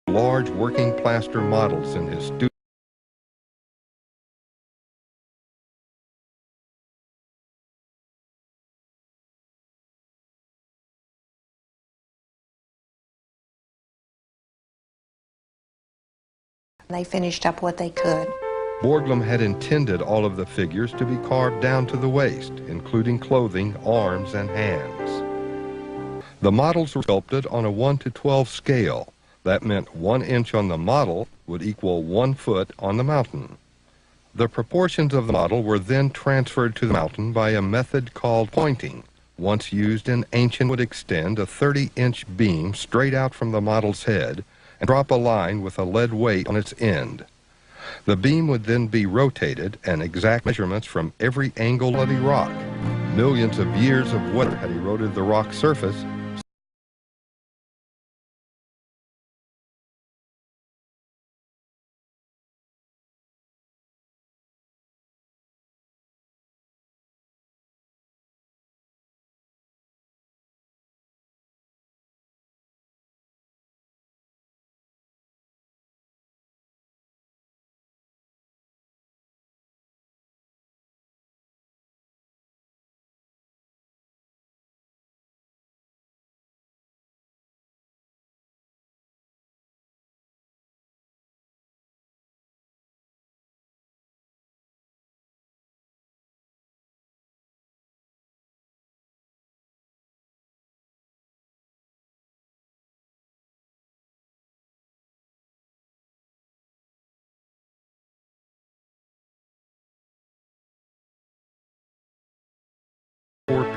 large working plaster models in his studio. They finished up what they could. Borglum had intended all of the figures to be carved down to the waist, including clothing, arms, and hands. The models were sculpted on a 1:12 scale. That meant 1 inch on the model would equal 1 foot on the mountain. The proportions of the model were then transferred to the mountain by a method called pointing. Once used in ancient, would extend a 30-inch beam straight out from the model's head and drop a line with a lead weight on its end. The beam would then be rotated and exact measurements from every angle of the rock. Millions of years of weather had eroded the rock surface.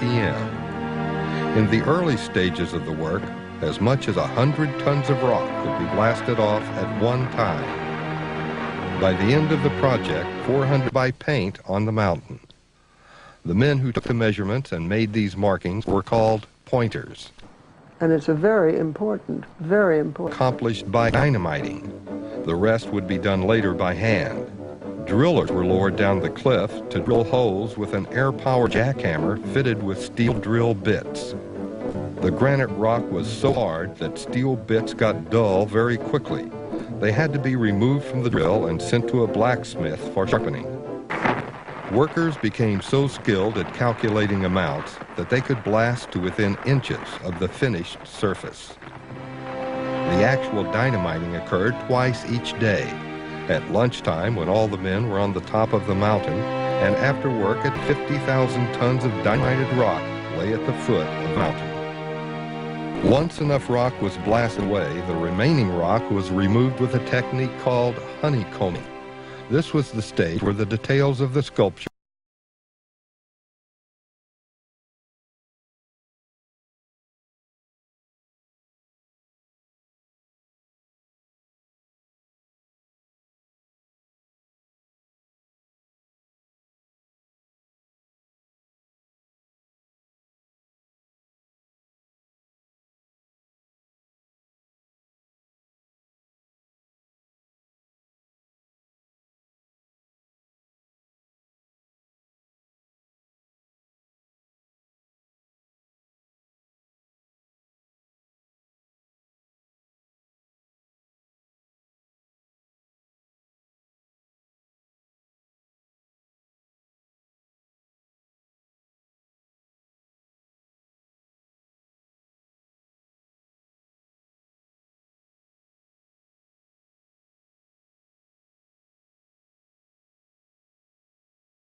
p.m. In the early stages of the work, as much as 100 tons of rock could be blasted off at one time. By the end of the project, 400 by paint on the mountain. The men who took the measurements and made these markings were called pointers. And it's a very important. Accomplished by dynamiting. The rest would be done later by hand. Drillers were lowered down the cliff to drill holes with an air-powered jackhammer fitted with steel drill bits. The granite rock was so hard that steel bits got dull very quickly. They had to be removed from the drill and sent to a blacksmith for sharpening. Workers became so skilled at calculating amounts that they could blast to within inches of the finished surface. The actual dynamiting occurred twice each day. At lunchtime, when all the men were on the top of the mountain, and after work at 50,000 tons of dynamited rock lay at the foot of the mountain. Once enough rock was blasted away, the remaining rock was removed with a technique called honeycombing. This was the stage where the details of the sculpture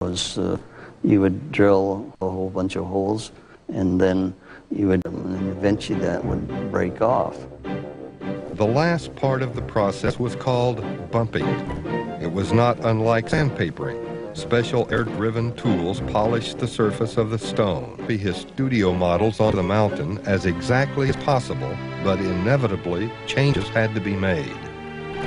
was you would drill a whole bunch of holes, and then eventually that would break off. The last part of the process was called bumping. It was not unlike sandpapering. Special air-driven tools polished the surface of the stone. His studio models on the mountain as exactly as possible, but inevitably changes had to be made.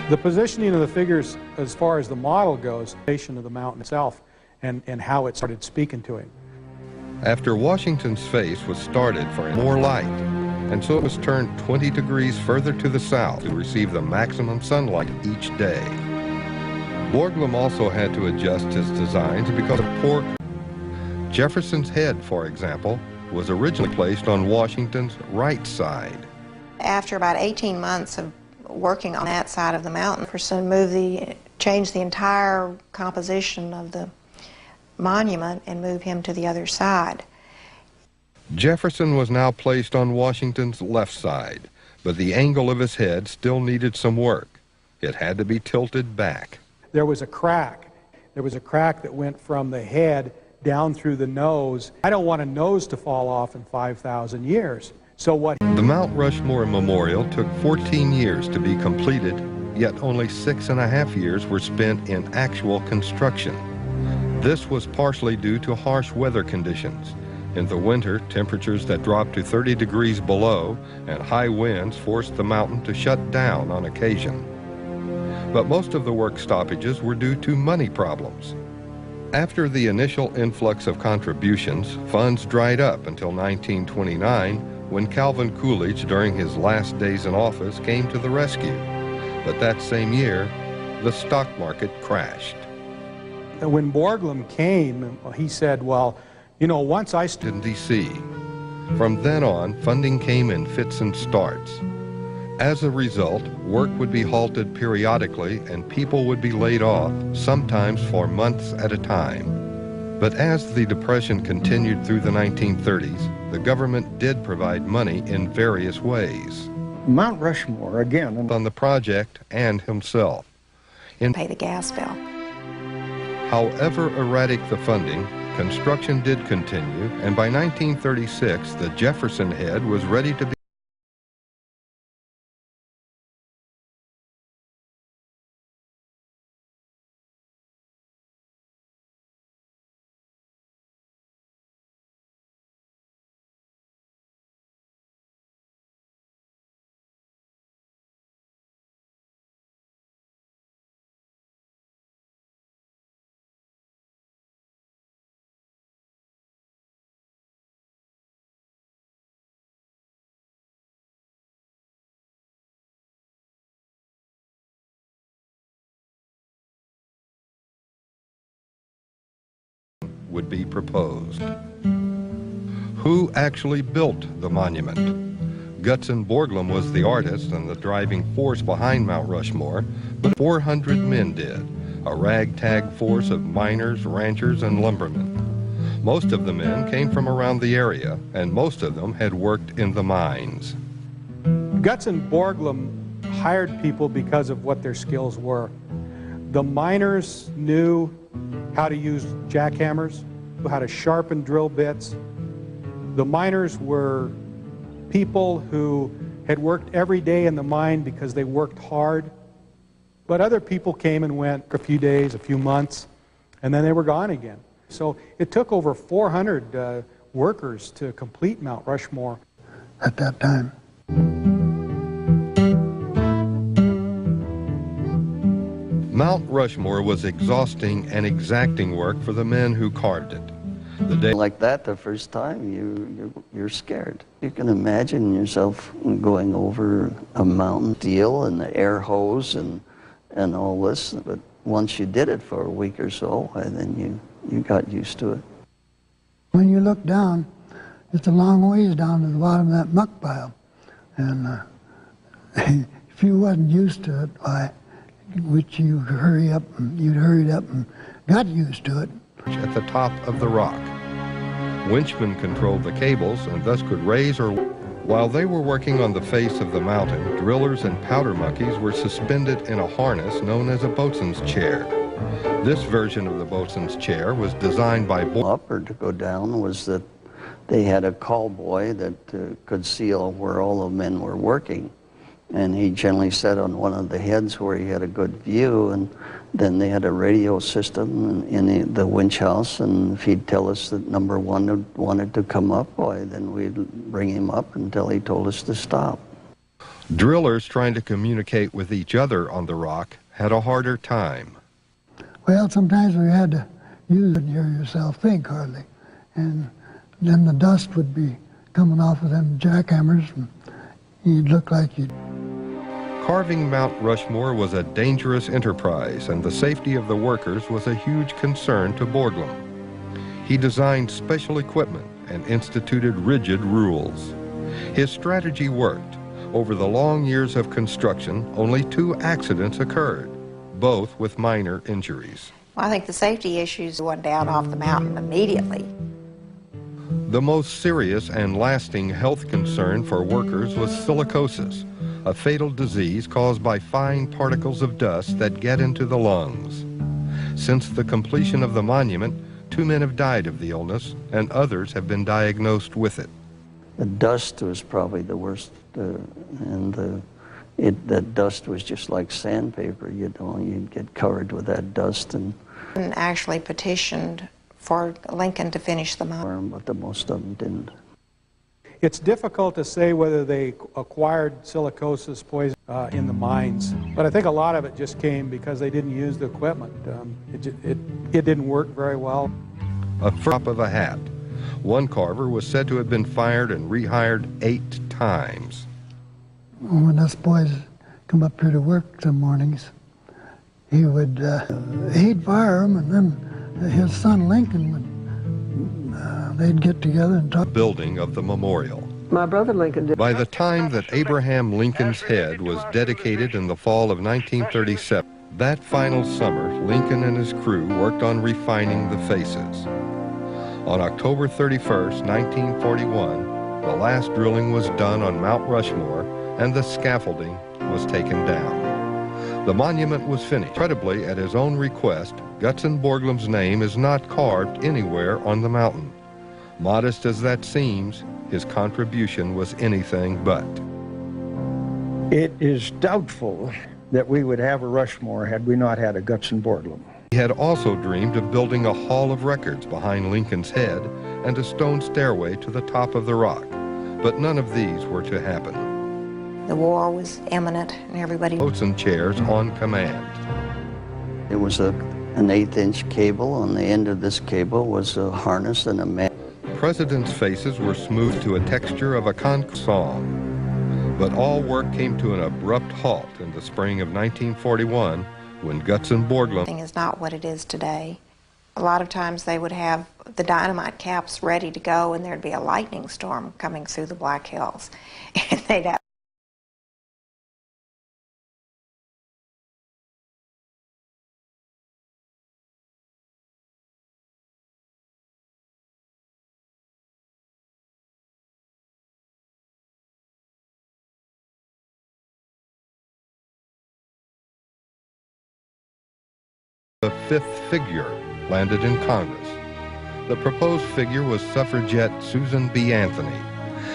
The positioning of the figures as far as the model goes, the position of the mountain itself, and how it started speaking to him. After Washington's face was started for more light, and so it was turned 20 degrees further to the south to receive the maximum sunlight each day. Borglum also had to adjust his designs because of poor. Jefferson's head, for example, was originally placed on Washington's right side. After about 18 months of working on that side of the mountain. Jefferson changed the entire composition of the monument and move him to the other side. Jefferson was now placed on Washington's left side, but the angle of his head still needed some work. It had to be tilted back. There was a crack. There was a crack that went from the head down through the nose. I don't want a nose to fall off in 5,000 years. So what? The Mount Rushmore Memorial took 14 years to be completed, yet only 6.5 years were spent in actual construction. This was partially due to harsh weather conditions. In the winter, temperatures that dropped to 30 degrees below and high winds forced the mountain to shut down on occasion. But most of the work stoppages were due to money problems. After the initial influx of contributions, funds dried up until 1929, when Calvin Coolidge, during his last days in office, came to the rescue. But that same year, the stock market crashed. When Borglum came, he said, well, you know, once I in D.C. From then on, funding came in fits and starts. As a result, work would be halted periodically and people would be laid off, sometimes for months at a time. But as the Depression continued through the 1930s, the government did provide money in various ways. Mount Rushmore, again, on the project and himself. Pay the gas bill. However erratic the funding, construction did continue, and by 1936, the Jefferson Head was ready to be would be proposed. Who actually built the monument? Gutzon Borglum was the artist and the driving force behind Mount Rushmore, but 400 men did, a ragtag force of miners, ranchers, and lumbermen. Most of the men came from around the area, and most of them had worked in the mines. Gutzon Borglum hired people because of what their skills were. The miners knew how to use jackhammers, how to sharpen drill bits. The miners were people who had worked every day in the mine because they worked hard. But other people came and went for a few days, a few months, and then they were gone again. So it took over 400 workers to complete Mount Rushmore. at that time. Mount Rushmore was exhausting and exacting work for the men who carved it. The day Like that the first time, you're scared. You can imagine yourself going over a mountain, steel and the air hose and all this, but once you did it for a week or so, then you got used to it. When you look down, it's a long ways down to the bottom of that muck pile. And if you wasn't used to it, why, which you'd hurried up and got used to it. at the top of the rock. Winchmen controlled the cables and thus could raise or... While they were working on the face of the mountain, drillers and powder monkeys were suspended in a harness known as a boatswain's chair. This version of the boatswain's chair was designed by... Up or to go down was that they had a call boy that could see where all the men were working. And he generally sat on one of the heads where he had a good view, and then they had a radio system in the winch house, and if he'd tell us that number one wanted to come up, why, then we'd bring him up until he told us to stop. Drillers trying to communicate with each other on the rock had a harder time. Well, sometimes we had to use it and hear yourself think hardly. And then the dust would be coming off of them jackhammers, and you'd look like you'd... Carving Mount Rushmore was a dangerous enterprise, and the safety of the workers was a huge concern to Borglum. He designed special equipment and instituted rigid rules. His strategy worked. Over the long years of construction, only 2 accidents occurred, both with minor injuries. Well, I think the safety issues went down off the mountain immediately. The most serious and lasting health concern for workers was silicosis, a fatal disease caused by fine particles of dust that get into the lungs. Since the completion of the monument, 2 men have died of the illness, and others have been diagnosed with it. The dust was probably the worst, that dust was just like sandpaper, you know, you'd get covered with that dust. And Actually petitioned for Lincoln to finish the monument. but the most of them didn't. It's difficult to say whether they acquired silicosis poison in the mines, but I think a lot of it just came because they didn't use the equipment. It didn't work very well. A drop of a hat. One carver was said to have been fired and rehired 8 times. When us boys come up here to work some mornings, he'd fire them, and then his son Lincoln would, they'd get together and talk. Building of the memorial. My brother Lincoln did. By the time that Abraham Lincoln's head was dedicated in the fall of 1937, that final summer, Lincoln and his crew worked on refining the faces. On October 31st, 1941, the last drilling was done on Mount Rushmore, and the scaffolding was taken down. The monument was finished. Incredibly, at his own request, Gutzon Borglum's name is not carved anywhere on the mountain. Modest as that seems, his contribution was anything but. It is doubtful that we would have a Rushmore had we not had a Gutzon Borglum. He had also dreamed of building a hall of records behind Lincoln's head and a stone stairway to the top of the rock, but none of these were to happen. The war was imminent, and everybody... Boats and chairs on command. It was an 1/8-inch cable. On the end of this cable was a harness and a man. Presidents' faces were smoothed to a texture of a conch song. But all work came to an abrupt halt in the spring of 1941 when Gutzon Borglum is not what it is today. A lot of times they would have the dynamite caps ready to go, and there'd be a lightning storm coming through the Black Hills, and they'd have the 5th figure landed in Congress. The proposed figure was suffragette Susan B. Anthony,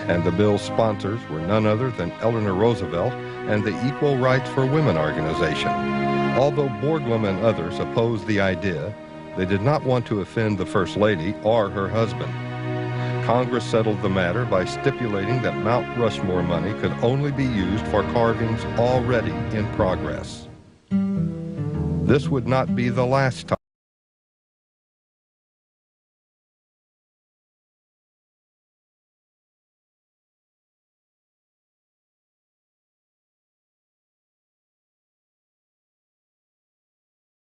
and the bill's sponsors were none other than Eleanor Roosevelt and the Equal Rights for Women organization. Although Borglum and others opposed the idea, they did not want to offend the First Lady or her husband. Congress settled the matter by stipulating that Mount Rushmore money could only be used for carvings already in progress. This would not be the last time